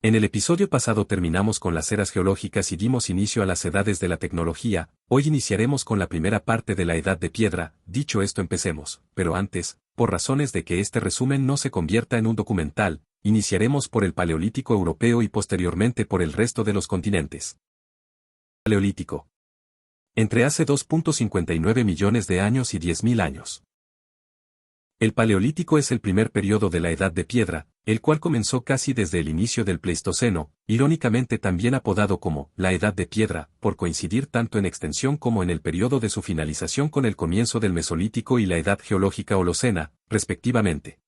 En el episodio pasado terminamos con las eras geológicas y dimos inicio a las edades de la tecnología. Hoy iniciaremos con la primera parte de la Edad de Piedra. Dicho esto, empecemos, pero antes, por razones de que este resumen no se convierta en un documental, iniciaremos por el Paleolítico europeo y posteriormente por el resto de los continentes. Paleolítico. Entre hace 2.59 millones de años y 10.000 años. El Paleolítico es el primer periodo de la Edad de Piedra, el cual comenzó casi desde el inicio del Pleistoceno, irónicamente también apodado como la Edad de Piedra, por coincidir tanto en extensión como en el periodo de su finalización con el comienzo del Mesolítico y la Edad Geológica Holocena, respectivamente.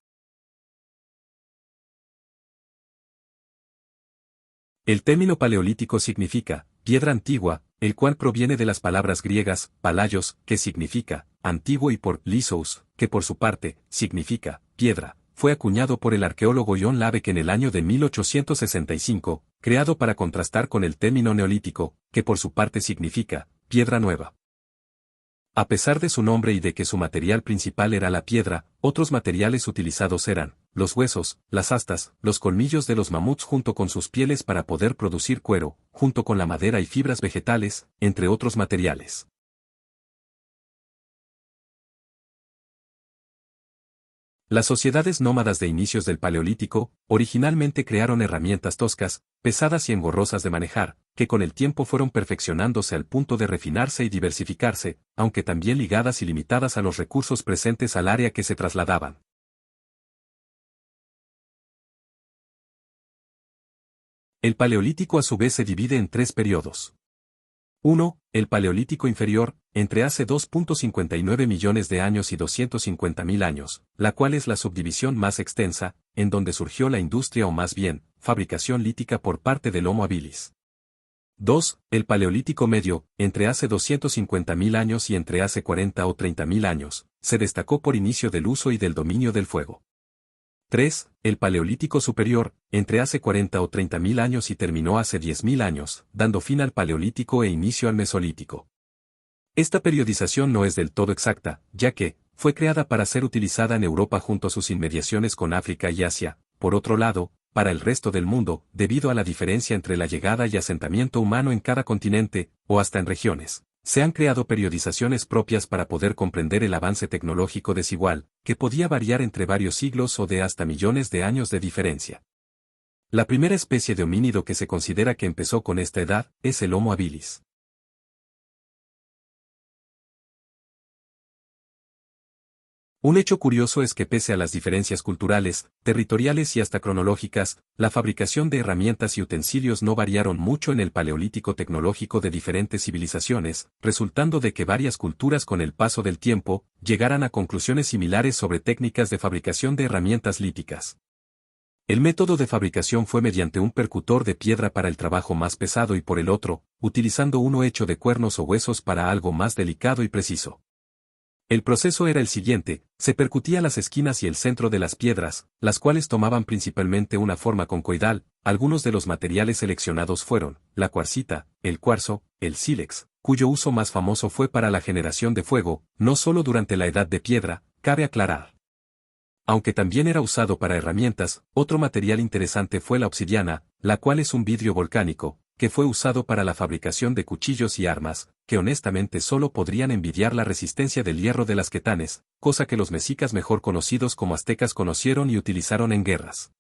El término paleolítico significa piedra antigua, el cual proviene de las palabras griegas palaios, que significa antiguo, y por lithos, que por su parte significa piedra. Fue acuñado por el arqueólogo John Lubbock en el año de 1865, creado para contrastar con el término neolítico, que por su parte significa piedra nueva. A pesar de su nombre y de que su material principal era la piedra, otros materiales utilizados eran los huesos, las astas, los colmillos de los mamuts junto con sus pieles para poder producir cuero, junto con la madera y fibras vegetales, entre otros materiales. Las sociedades nómadas de inicios del Paleolítico, originalmente crearon herramientas toscas, pesadas y engorrosas de manejar, que con el tiempo fueron perfeccionándose al punto de refinarse y diversificarse, aunque también ligadas y limitadas a los recursos presentes al área que se trasladaban. El Paleolítico a su vez se divide en tres periodos. 1. El Paleolítico inferior, entre hace 2.59 millones de años y 250.000 años, la cual es la subdivisión más extensa, en donde surgió la industria o más bien, fabricación lítica por parte del Homo habilis. 2. El Paleolítico medio, entre hace 250.000 años y entre hace 40 o 30.000 años, se destacó por inicio del uso y del dominio del fuego. 3. El Paleolítico superior, entre hace 40 o 30.000 años y terminó hace 10.000 años, dando fin al Paleolítico e inicio al Mesolítico. Esta periodización no es del todo exacta, ya que fue creada para ser utilizada en Europa junto a sus inmediaciones con África y Asia. Por otro lado, para el resto del mundo, debido a la diferencia entre la llegada y asentamiento humano en cada continente, o hasta en regiones, se han creado periodizaciones propias para poder comprender el avance tecnológico desigual, que podía variar entre varios siglos o de hasta millones de años de diferencia. La primera especie de homínido que se considera que empezó con esta edad, es el Homo habilis. Un hecho curioso es que pese a las diferencias culturales, territoriales y hasta cronológicas, la fabricación de herramientas y utensilios no variaron mucho en el Paleolítico tecnológico de diferentes civilizaciones, resultando de que varias culturas con el paso del tiempo, llegaran a conclusiones similares sobre técnicas de fabricación de herramientas líticas. El método de fabricación fue mediante un percutor de piedra para el trabajo más pesado y por el otro, utilizando uno hecho de cuernos o huesos para algo más delicado y preciso. El proceso era el siguiente: se percutía las esquinas y el centro de las piedras, las cuales tomaban principalmente una forma concoidal. Algunos de los materiales seleccionados fueron la cuarcita, el cuarzo, el sílex, cuyo uso más famoso fue para la generación de fuego, no solo durante la Edad de Piedra, cabe aclarar. Aunque también era usado para herramientas, otro material interesante fue la obsidiana, la cual es un vidrio volcánico, que fue usado para la fabricación de cuchillos y armas, que honestamente solo podrían envidiar la resistencia del hierro de las quetanes, cosa que los mexicas mejor conocidos como aztecas conocieron y utilizaron en guerras.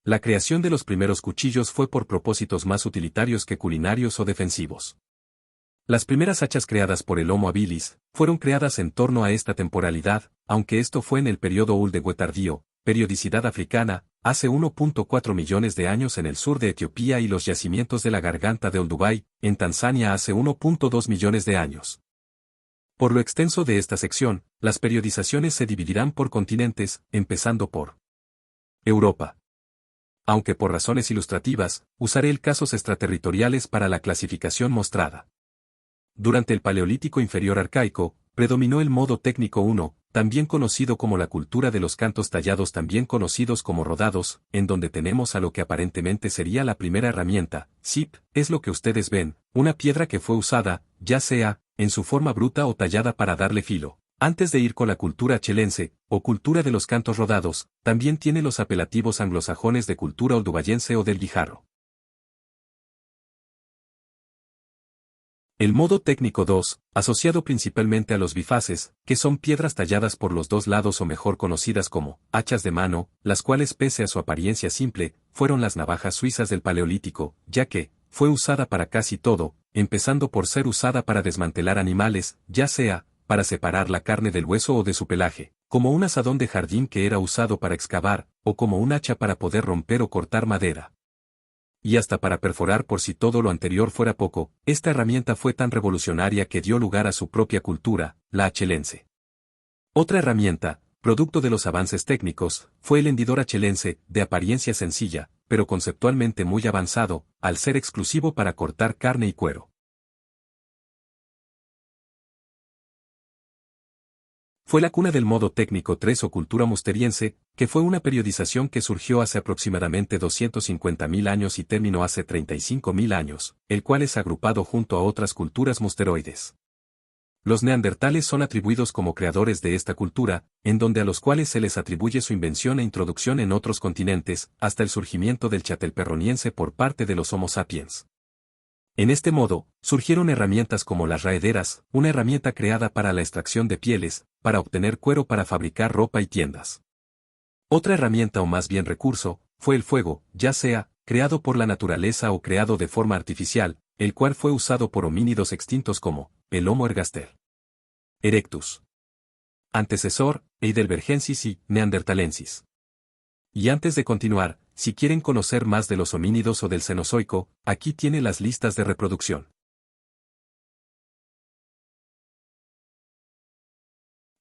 La creación de los primeros cuchillos fue por propósitos más utilitarios que culinarios o defensivos. Las primeras hachas creadas por el Homo habilis, fueron creadas en torno a esta temporalidad, aunque esto fue en el periodo Uldewe tardío, periodicidad africana, hace 1.4 millones de años en el sur de Etiopía y los yacimientos de la garganta de Olduvai, en Tanzania hace 1.2 millones de años. Por lo extenso de esta sección, las periodizaciones se dividirán por continentes, empezando por Europa. Aunque por razones ilustrativas, usaré el casos extraterritoriales para la clasificación mostrada. Durante el Paleolítico inferior arcaico, predominó el modo técnico 1, también conocido como la cultura de los cantos tallados, también conocidos como rodados, en donde tenemos a lo que aparentemente sería la primera herramienta. Sip, es lo que ustedes ven, una piedra que fue usada, ya sea, en su forma bruta o tallada para darle filo. Antes de ir con la cultura chelense, o cultura de los cantos rodados, también tiene los apelativos anglosajones de cultura oldubayense o del guijarro. El modo técnico 2, asociado principalmente a los bifaces, que son piedras talladas por los dos lados o mejor conocidas como hachas de mano, las cuales pese a su apariencia simple, fueron las navajas suizas del Paleolítico, ya que fue usada para casi todo, empezando por ser usada para desmantelar animales, ya sea para separar la carne del hueso o de su pelaje, como un azadón de jardín que era usado para excavar, o como un hacha para poder romper o cortar madera. Y hasta para perforar por si todo lo anterior fuera poco, esta herramienta fue tan revolucionaria que dio lugar a su propia cultura, la achelense. Otra herramienta, producto de los avances técnicos, fue el hendidor achelense, de apariencia sencilla, pero conceptualmente muy avanzado, al ser exclusivo para cortar carne y cuero. Fue la cuna del modo técnico 3 o cultura musteriense, que fue una periodización que surgió hace aproximadamente 250.000 años y terminó hace 35.000 años, el cual es agrupado junto a otras culturas musteroides. Los neandertales son atribuidos como creadores de esta cultura, en donde a los cuales se les atribuye su invención e introducción en otros continentes, hasta el surgimiento del chatelperroniense por parte de los Homo sapiens. En este modo, surgieron herramientas como las raederas, una herramienta creada para la extracción de pieles, para obtener cuero para fabricar ropa y tiendas. Otra herramienta o más bien recurso, fue el fuego, ya sea, creado por la naturaleza o creado de forma artificial, el cual fue usado por homínidos extintos como, el Homo ergaster erectus, antecesor, heidelbergensis y neanderthalensis. Y antes de continuar, si quieren conocer más de los homínidos o del Cenozoico, aquí tiene las listas de reproducción.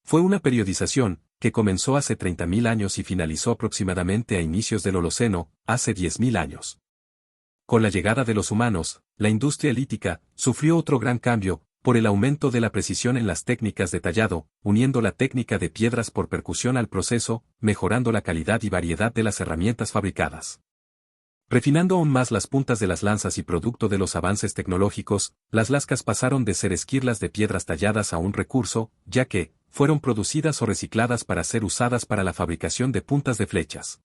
Fue una periodización, que comenzó hace 30.000 años y finalizó aproximadamente a inicios del Holoceno, hace 10.000 años. Con la llegada de los humanos, la industria lítica sufrió otro gran cambio, por el aumento de la precisión en las técnicas de tallado, uniendo la técnica de piedras por percusión al proceso, mejorando la calidad y variedad de las herramientas fabricadas. Refinando aún más las puntas de las lanzas y producto de los avances tecnológicos, las lascas pasaron de ser esquirlas de piedras talladas a un recurso, ya que fueron producidas o recicladas para ser usadas para la fabricación de puntas de flechas.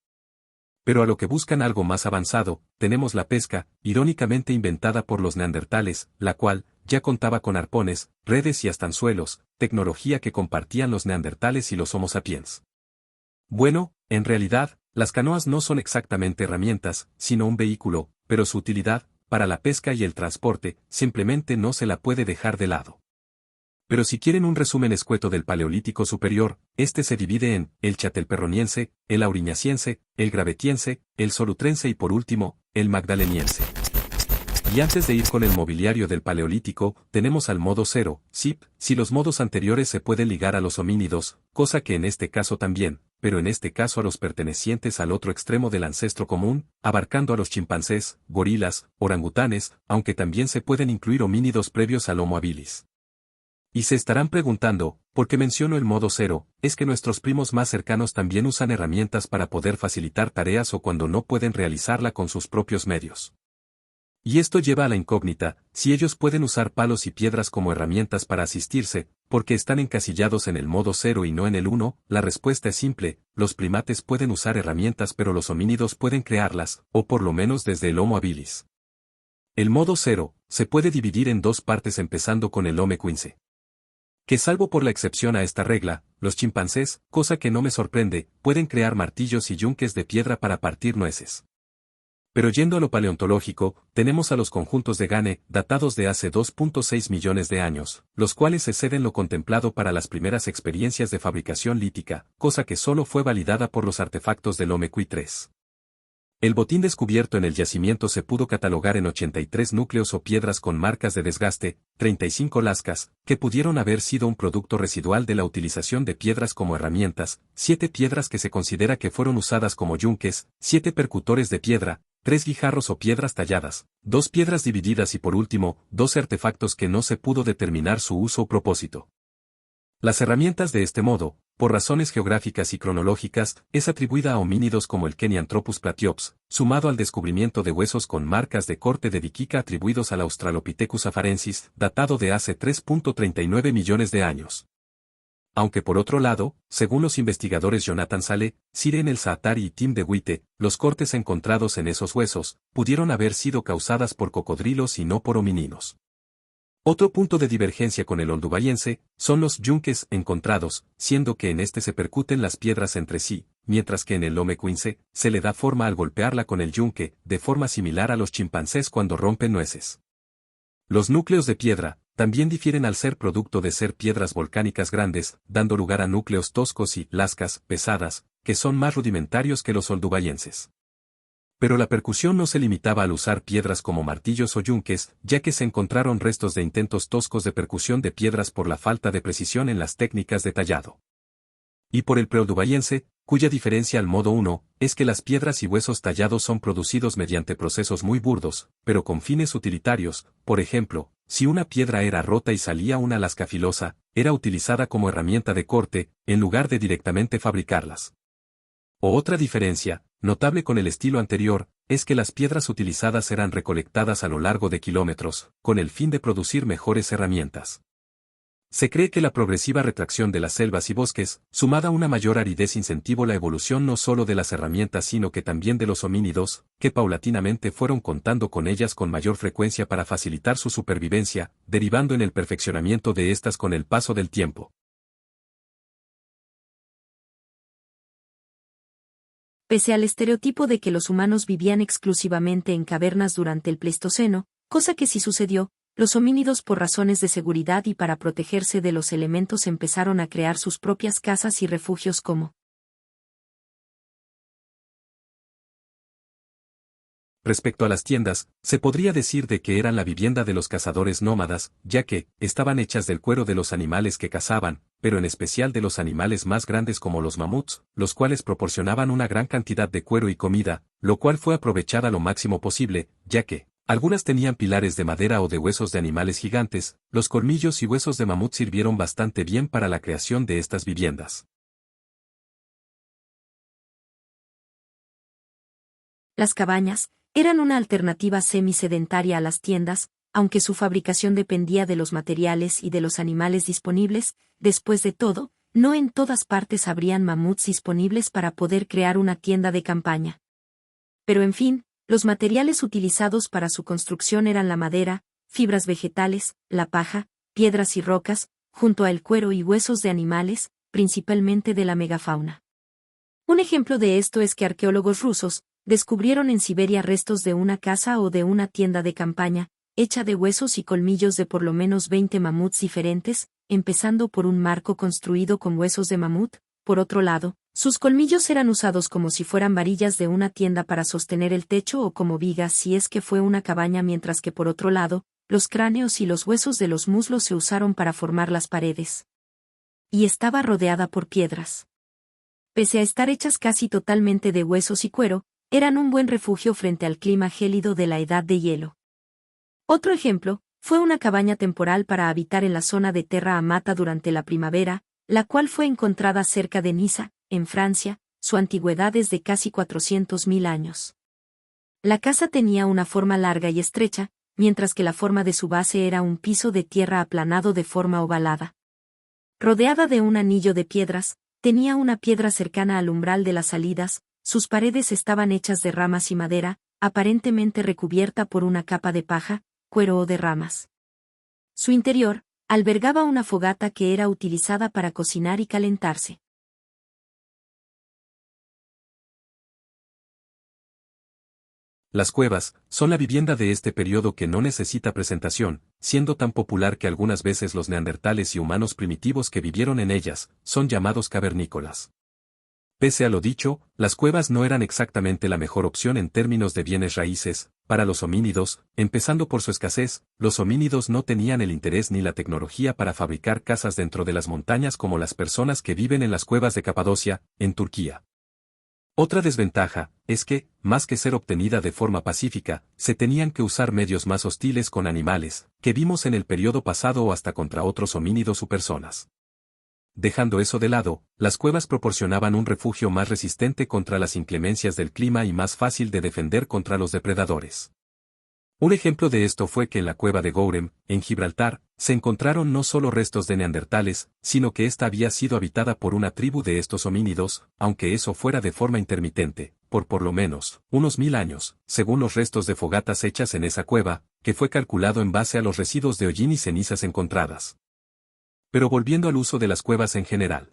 Pero a lo que buscan algo más avanzado, tenemos la pesca, irónicamente inventada por los neandertales, la cual ya contaba con arpones, redes y hasta anzuelos, tecnología que compartían los neandertales y los Homo sapiens. Bueno, en realidad, las canoas no son exactamente herramientas, sino un vehículo, pero su utilidad, para la pesca y el transporte, simplemente no se la puede dejar de lado. Pero si quieren un resumen escueto del Paleolítico superior, este se divide en el chatelperroniense, el auriñaciense, el gravetiense, el solutrense y por último, el magdaleniense. Y antes de ir con el mobiliario del Paleolítico, tenemos al modo 0, SIP, si los modos anteriores se pueden ligar a los homínidos, cosa que en este caso también, pero en este caso a los pertenecientes al otro extremo del ancestro común, abarcando a los chimpancés, gorilas, orangutanes, aunque también se pueden incluir homínidos previos al Homo habilis. Y se estarán preguntando, ¿por qué menciono el modo 0? Es que nuestros primos más cercanos también usan herramientas para poder facilitar tareas o cuando no pueden realizarla con sus propios medios. Y esto lleva a la incógnita, si ellos pueden usar palos y piedras como herramientas para asistirse, porque están encasillados en el modo 0 y no en el 1, la respuesta es simple, los primates pueden usar herramientas pero los homínidos pueden crearlas, o por lo menos desde el Homo habilis. El modo 0, se puede dividir en dos partes empezando con el Homo equince. Que salvo por la excepción a esta regla, los chimpancés, cosa que no me sorprende, pueden crear martillos y yunques de piedra para partir nueces. Pero yendo a lo paleontológico, tenemos a los conjuntos de Gane, datados de hace 2.6 millones de años, los cuales exceden lo contemplado para las primeras experiencias de fabricación lítica, cosa que solo fue validada por los artefactos del Omequi 3. El botín descubierto en el yacimiento se pudo catalogar en 83 núcleos o piedras con marcas de desgaste, 35 lascas, que pudieron haber sido un producto residual de la utilización de piedras como herramientas, 7 piedras que se considera que fueron usadas como yunques, 7 percutores de piedra, 3 guijarros o piedras talladas, 2 piedras divididas y por último, 12 artefactos que no se pudo determinar su uso o propósito. Las herramientas de este modo, por razones geográficas y cronológicas, es atribuida a homínidos como el Kenyanthropus platyops, sumado al descubrimiento de huesos con marcas de corte de Diquica atribuidos al Australopithecus afarensis, datado de hace 3.39 millones de años. Aunque por otro lado, según los investigadores Jonathan Saleh, Siren el-Saattari y Tim DeWitte, los cortes encontrados en esos huesos pudieron haber sido causadas por cocodrilos y no por homininos. Otro punto de divergencia con el oldubayense son los yunques encontrados, siendo que en este se percuten las piedras entre sí, mientras que en el lomecuinse se le da forma al golpearla con el yunque, de forma similar a los chimpancés cuando rompen nueces. Los núcleos de piedra también difieren al ser producto de ser piedras volcánicas grandes, dando lugar a núcleos toscos y lascas pesadas, que son más rudimentarios que los oldubayenses. Pero la percusión no se limitaba al usar piedras como martillos o yunques, ya que se encontraron restos de intentos toscos de percusión de piedras por la falta de precisión en las técnicas de tallado. Y por el preoldubayense, cuya diferencia al modo 1, es que las piedras y huesos tallados son producidos mediante procesos muy burdos, pero con fines utilitarios. Por ejemplo, si una piedra era rota y salía una lasca filosa, era utilizada como herramienta de corte, en lugar de directamente fabricarlas. O otra diferencia, notable con el estilo anterior, es que las piedras utilizadas eran recolectadas a lo largo de kilómetros, con el fin de producir mejores herramientas. Se cree que la progresiva retracción de las selvas y bosques, sumada a una mayor aridez, incentivó la evolución no solo de las herramientas sino que también de los homínidos, que paulatinamente fueron contando con ellas con mayor frecuencia para facilitar su supervivencia, derivando en el perfeccionamiento de estas con el paso del tiempo. Pese al estereotipo de que los humanos vivían exclusivamente en cavernas durante el Pleistoceno, cosa que sí sucedió, los homínidos por razones de seguridad y para protegerse de los elementos empezaron a crear sus propias casas y refugios como. Respecto a las tiendas, se podría decir de que eran la vivienda de los cazadores nómadas, ya que estaban hechas del cuero de los animales que cazaban, pero en especial de los animales más grandes como los mamuts, los cuales proporcionaban una gran cantidad de cuero y comida, lo cual fue aprovechada lo máximo posible, ya que algunas tenían pilares de madera o de huesos de animales gigantes. Los colmillos y huesos de mamut sirvieron bastante bien para la creación de estas viviendas. Las cabañas eran una alternativa semisedentaria a las tiendas, aunque su fabricación dependía de los materiales y de los animales disponibles. Después de todo, no en todas partes habrían mamuts disponibles para poder crear una tienda de campaña. Pero en fin, los materiales utilizados para su construcción eran la madera, fibras vegetales, la paja, piedras y rocas, junto al cuero y huesos de animales, principalmente de la megafauna. Un ejemplo de esto es que arqueólogos rusos descubrieron en Siberia restos de una casa o de una tienda de campaña, hecha de huesos y colmillos de por lo menos 20 mamuts diferentes, empezando por un marco construido con huesos de mamut. Por otro lado, sus colmillos eran usados como si fueran varillas de una tienda para sostener el techo o como vigas si es que fue una cabaña, mientras que por otro lado, los cráneos y los huesos de los muslos se usaron para formar las paredes. Y estaba rodeada por piedras. Pese a estar hechas casi totalmente de huesos y cuero, eran un buen refugio frente al clima gélido de la Edad de Hielo. Otro ejemplo fue una cabaña temporal para habitar en la zona de Terra Amata durante la primavera, la cual fue encontrada cerca de Niza, en Francia. Su antigüedad es de casi 400.000 años. La casa tenía una forma larga y estrecha, mientras que la forma de su base era un piso de tierra aplanado de forma ovalada. Rodeada de un anillo de piedras, tenía una piedra cercana al umbral de las salidas. Sus paredes estaban hechas de ramas y madera, aparentemente recubierta por una capa de paja, cuero o de ramas. Su interior albergaba una fogata que era utilizada para cocinar y calentarse. Las cuevas son la vivienda de este periodo que no necesita presentación, siendo tan popular que algunas veces los neandertales y humanos primitivos que vivieron en ellas son llamados cavernícolas. Pese a lo dicho, las cuevas no eran exactamente la mejor opción en términos de bienes raíces. Para los homínidos, empezando por su escasez, los homínidos no tenían el interés ni la tecnología para fabricar casas dentro de las montañas como las personas que viven en las cuevas de Capadocia, en Turquía. Otra desventaja es que, más que ser obtenida de forma pacífica, se tenían que usar medios más hostiles con animales, que vimos en el periodo pasado o hasta contra otros homínidos u personas. Dejando eso de lado, las cuevas proporcionaban un refugio más resistente contra las inclemencias del clima y más fácil de defender contra los depredadores. Un ejemplo de esto fue que en la cueva de Gourem, en Gibraltar, se encontraron no solo restos de neandertales, sino que ésta había sido habitada por una tribu de estos homínidos, aunque eso fuera de forma intermitente, por lo menos, unos 1000 años, según los restos de fogatas hechas en esa cueva, que fue calculado en base a los residuos de hollín y cenizas encontradas. Pero volviendo al uso de las cuevas en general.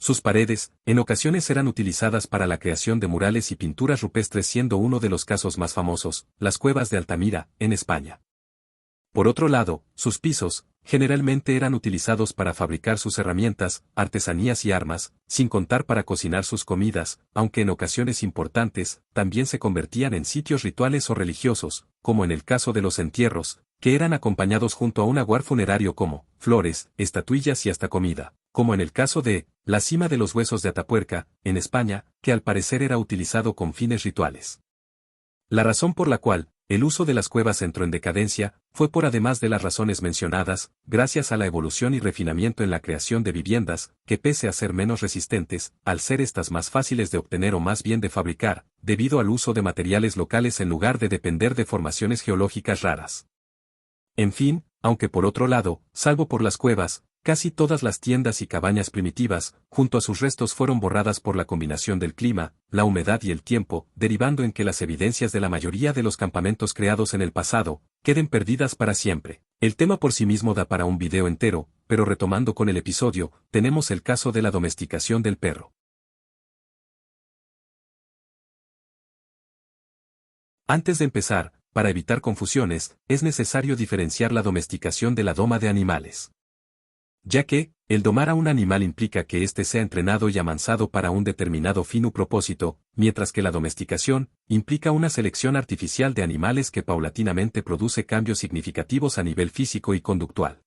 Sus paredes, en ocasiones eran utilizadas para la creación de murales y pinturas rupestres, siendo uno de los casos más famosos, las cuevas de Altamira, en España. Por otro lado, sus pisos, generalmente eran utilizados para fabricar sus herramientas, artesanías y armas, sin contar para cocinar sus comidas, aunque en ocasiones importantes, también se convertían en sitios rituales o religiosos, como en el caso de los entierros, que eran acompañados junto a un ajuar funerario como flores, estatuillas y hasta comida, como en el caso de la cima de los huesos de Atapuerca, en España, que al parecer era utilizado con fines rituales. La razón por la cual el uso de las cuevas entró en decadencia fue por, además de las razones mencionadas, gracias a la evolución y refinamiento en la creación de viviendas, que pese a ser menos resistentes, al ser estas más fáciles de obtener o más bien de fabricar, debido al uso de materiales locales en lugar de depender de formaciones geológicas raras. En fin, aunque por otro lado, salvo por las cuevas, casi todas las tiendas y cabañas primitivas, junto a sus restos, fueron borradas por la combinación del clima, la humedad y el tiempo, derivando en que las evidencias de la mayoría de los campamentos creados en el pasado queden perdidas para siempre. El tema por sí mismo da para un video entero, pero retomando con el episodio, tenemos el caso de la domesticación del perro. Antes de empezar, para evitar confusiones, es necesario diferenciar la domesticación de la doma de animales. Ya que, el domar a un animal implica que éste sea entrenado y amansado para un determinado fin u propósito, mientras que la domesticación implica una selección artificial de animales que paulatinamente produce cambios significativos a nivel físico y conductual.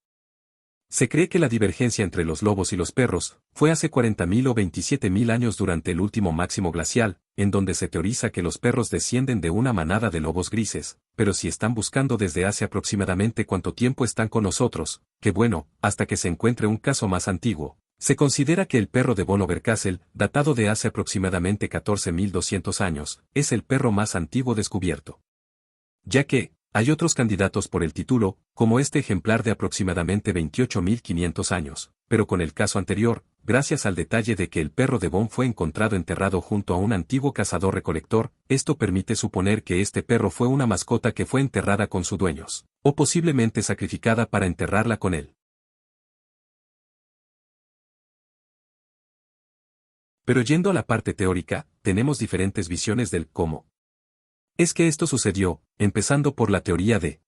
Se cree que la divergencia entre los lobos y los perros fue hace 40.000 o 27.000 años durante el último máximo glacial, en donde se teoriza que los perros descienden de una manada de lobos grises, pero si están buscando desde hace aproximadamente cuánto tiempo están con nosotros, que bueno, hasta que se encuentre un caso más antiguo. Se considera que el perro de von Oberkassel, datado de hace aproximadamente 14.200 años, es el perro más antiguo descubierto. Ya que, hay otros candidatos por el título, como este ejemplar de aproximadamente 28.500 años, pero con el caso anterior, gracias al detalle de que el perro de Bonn fue encontrado enterrado junto a un antiguo cazador-recolector, esto permite suponer que este perro fue una mascota que fue enterrada con sus dueños, o posiblemente sacrificada para enterrarla con él. Pero yendo a la parte teórica, tenemos diferentes visiones del cómo es que esto sucedió, empezando por la teoría de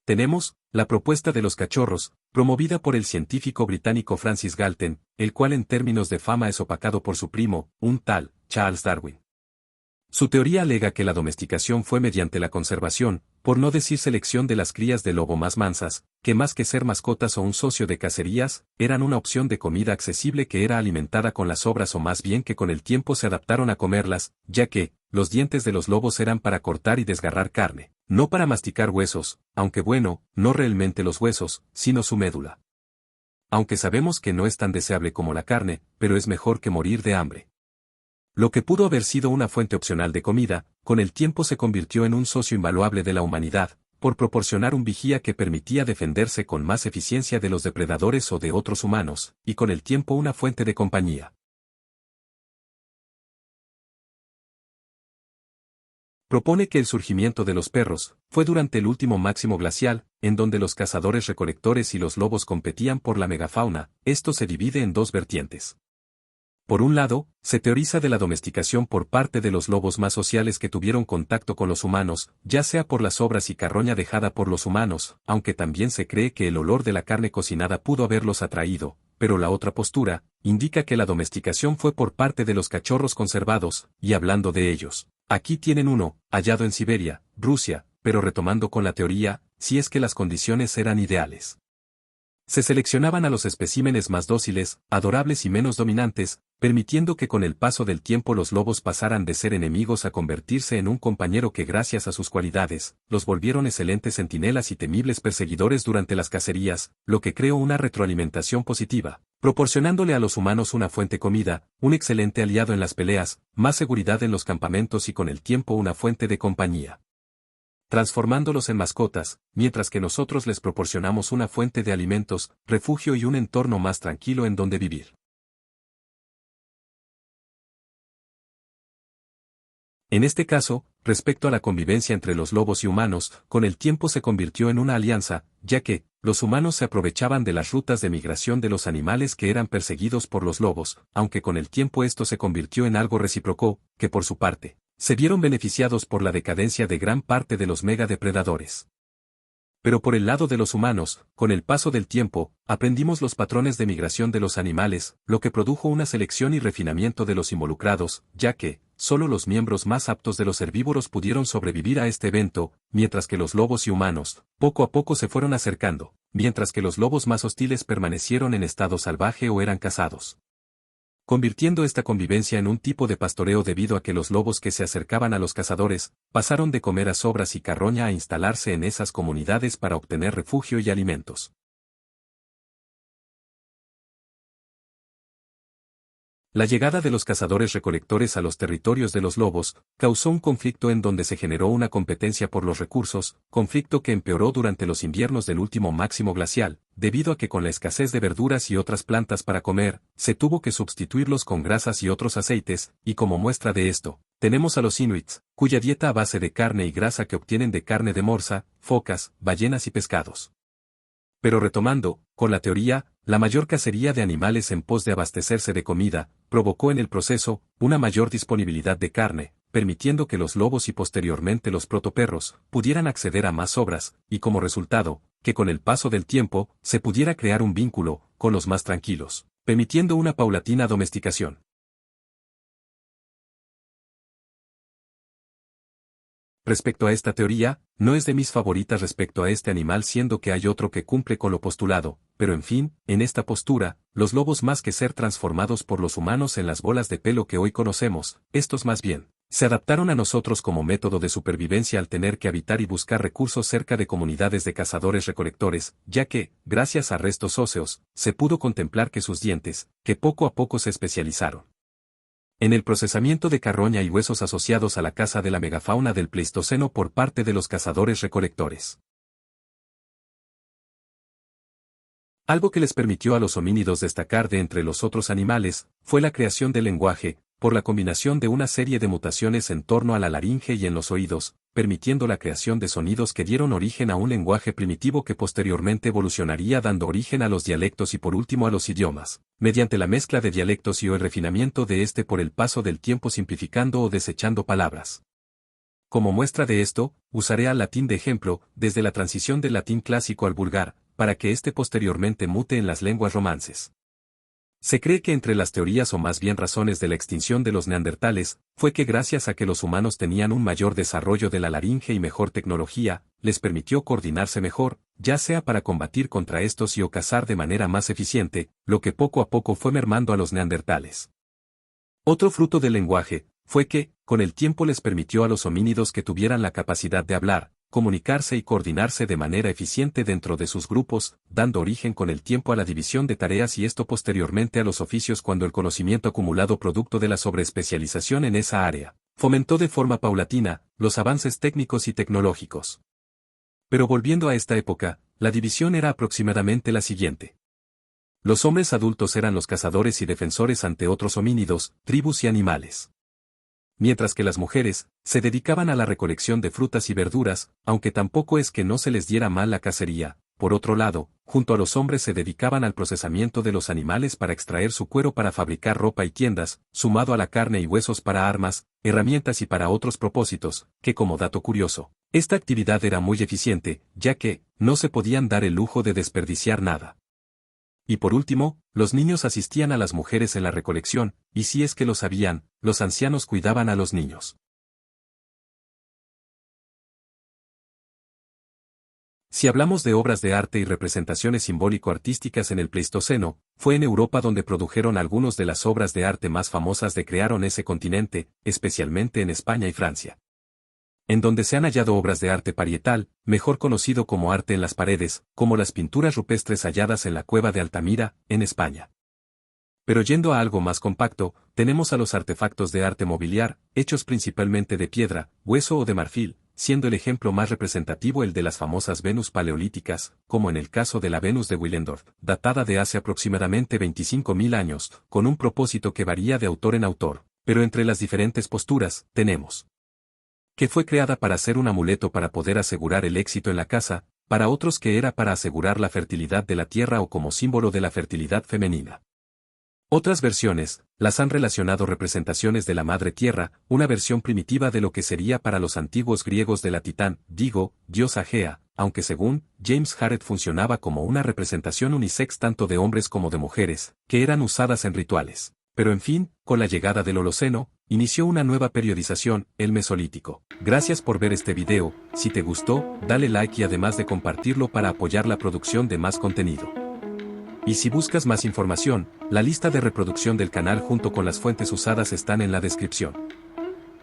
tenemos la propuesta de los cachorros, promovida por el científico británico Francis Galton, el cual en términos de fama es opacado por su primo, un tal Charles Darwin. Su teoría alega que la domesticación fue mediante la conservación, por no decir selección de las crías de lobo más mansas, que más que ser mascotas o un socio de cacerías, eran una opción de comida accesible que era alimentada con las sobras o más bien que con el tiempo se adaptaron a comerlas, ya que, los dientes de los lobos eran para cortar y desgarrar carne, no para masticar huesos, aunque bueno, no realmente los huesos, sino su médula. Aunque sabemos que no es tan deseable como la carne, pero es mejor que morir de hambre. Lo que pudo haber sido una fuente opcional de comida, con el tiempo se convirtió en un socio invaluable de la humanidad, por proporcionar un vigía que permitía defenderse con más eficiencia de los depredadores o de otros humanos, y con el tiempo una fuente de compañía. Propone que el surgimiento de los perros fue durante el último máximo glacial, en donde los cazadores-recolectores y los lobos competían por la megafauna. Esto se divide en dos vertientes. Por un lado, se teoriza de la domesticación por parte de los lobos más sociales que tuvieron contacto con los humanos, ya sea por las sobras y carroña dejada por los humanos, aunque también se cree que el olor de la carne cocinada pudo haberlos atraído, pero la otra postura indica que la domesticación fue por parte de los cachorros conservados, y hablando de ellos, aquí tienen uno, hallado en Siberia, Rusia, pero retomando con la teoría, si es que las condiciones eran ideales. Se seleccionaban a los especímenes más dóciles, adorables y menos dominantes, permitiendo que con el paso del tiempo los lobos pasaran de ser enemigos a convertirse en un compañero que gracias a sus cualidades, los volvieron excelentes centinelas y temibles perseguidores durante las cacerías, lo que creó una retroalimentación positiva. proporcionándole a los humanos una fuente comida, un excelente aliado en las peleas, más seguridad en los campamentos y con el tiempo una fuente de compañía. Transformándolos en mascotas, mientras que nosotros les proporcionamos una fuente de alimentos, refugio y un entorno más tranquilo en donde vivir. En este caso, respecto a la convivencia entre los lobos y humanos, con el tiempo se convirtió en una alianza, ya que, los humanos se aprovechaban de las rutas de migración de los animales que eran perseguidos por los lobos, aunque con el tiempo esto se convirtió en algo recíproco, que por su parte, se vieron beneficiados por la decadencia de gran parte de los megadepredadores. Pero por el lado de los humanos, con el paso del tiempo, aprendimos los patrones de migración de los animales, lo que produjo una selección y refinamiento de los involucrados, ya que, solo los miembros más aptos de los herbívoros pudieron sobrevivir a este evento, mientras que los lobos y humanos, poco a poco se fueron acercando, mientras que los lobos más hostiles permanecieron en estado salvaje o eran cazados, convirtiendo esta convivencia en un tipo de pastoreo debido a que los lobos que se acercaban a los cazadores, pasaron de comer a sobras y carroña a instalarse en esas comunidades para obtener refugio y alimentos. La llegada de los cazadores-recolectores a los territorios de los lobos, causó un conflicto en donde se generó una competencia por los recursos, conflicto que empeoró durante los inviernos del último máximo glacial, debido a que con la escasez de verduras y otras plantas para comer, se tuvo que sustituirlos con grasas y otros aceites, y como muestra de esto, tenemos a los inuits, cuya dieta a base de carne y grasa que obtienen de carne de morsa, focas, ballenas y pescados. Pero retomando, con la teoría, la mayor cacería de animales en pos de abastecerse de comida, provocó en el proceso, una mayor disponibilidad de carne, permitiendo que los lobos y posteriormente los protoperros, pudieran acceder a más sobras, y como resultado, que con el paso del tiempo, se pudiera crear un vínculo, con los más tranquilos, permitiendo una paulatina domesticación. Respecto a esta teoría, no es de mis favoritas respecto a este animal siendo que hay otro que cumple con lo postulado, pero en fin, en esta postura, los lobos más que ser transformados por los humanos en las bolas de pelo que hoy conocemos, estos más bien, se adaptaron a nosotros como método de supervivencia al tener que habitar y buscar recursos cerca de comunidades de cazadores-recolectores, ya que, gracias a restos óseos, se pudo contemplar que sus dientes, que poco a poco se especializaron en el procesamiento de carroña y huesos asociados a la caza de la megafauna del Pleistoceno por parte de los cazadores-recolectores. Algo que les permitió a los homínidos destacar de entre los otros animales, fue la creación del lenguaje, por la combinación de una serie de mutaciones en torno a la laringe y en los oídos, permitiendo la creación de sonidos que dieron origen a un lenguaje primitivo que posteriormente evolucionaría dando origen a los dialectos y por último a los idiomas, mediante la mezcla de dialectos y o el refinamiento de este por el paso del tiempo simplificando o desechando palabras. Como muestra de esto, usaré al latín de ejemplo, desde la transición del latín clásico al vulgar, para que éste posteriormente mute en las lenguas romances. Se cree que entre las teorías o más bien razones de la extinción de los neandertales, fue que gracias a que los humanos tenían un mayor desarrollo de la laringe y mejor tecnología, les permitió coordinarse mejor, ya sea para combatir contra estos y o cazar de manera más eficiente, lo que poco a poco fue mermando a los neandertales. Otro fruto del lenguaje, fue que, con el tiempo les permitió a los homínidos que tuvieran la capacidad de hablar, comunicarse y coordinarse de manera eficiente dentro de sus grupos, dando origen con el tiempo a la división de tareas y esto posteriormente a los oficios cuando el conocimiento acumulado producto de la sobreespecialización en esa área, fomentó de forma paulatina, los avances técnicos y tecnológicos. Pero volviendo a esta época, la división era aproximadamente la siguiente. Los hombres adultos eran los cazadores y defensores ante otros homínidos, tribus y animales. Mientras que las mujeres, se dedicaban a la recolección de frutas y verduras, aunque tampoco es que no se les diera mal la cacería, por otro lado, junto a los hombres se dedicaban al procesamiento de los animales para extraer su cuero para fabricar ropa y tiendas, sumado a la carne y huesos para armas, herramientas y para otros propósitos, que como dato curioso, esta actividad era muy eficiente, ya que, no se podían dar el lujo de desperdiciar nada. Y por último, los niños asistían a las mujeres en la recolección, y si es que lo sabían, los ancianos cuidaban a los niños. Si hablamos de obras de arte y representaciones simbólico-artísticas en el Pleistoceno, fue en Europa donde produjeron algunas de las obras de arte más famosas de crearon ese continente, especialmente en España y Francia. En donde se han hallado obras de arte parietal, mejor conocido como arte en las paredes, como las pinturas rupestres halladas en la cueva de Altamira, en España. Pero yendo a algo más compacto, tenemos a los artefactos de arte mobiliar, hechos principalmente de piedra, hueso o de marfil, siendo el ejemplo más representativo el de las famosas Venus paleolíticas, como en el caso de la Venus de Willendorf, datada de hace aproximadamente 25.000 años, con un propósito que varía de autor en autor, pero entre las diferentes posturas, tenemos que fue creada para ser un amuleto para poder asegurar el éxito en la casa, para otros que era para asegurar la fertilidad de la tierra o como símbolo de la fertilidad femenina. Otras versiones, las han relacionado representaciones de la madre tierra, una versión primitiva de lo que sería para los antiguos griegos de la Titán, digo, diosa Gea, aunque según James Harrett funcionaba como una representación unisex tanto de hombres como de mujeres, que eran usadas en rituales. Pero en fin, con la llegada del Holoceno, inició una nueva periodización, el Mesolítico. Gracias por ver este video, si te gustó, dale like y además de compartirlo para apoyar la producción de más contenido. Y si buscas más información, la lista de reproducción del canal junto con las fuentes usadas están en la descripción.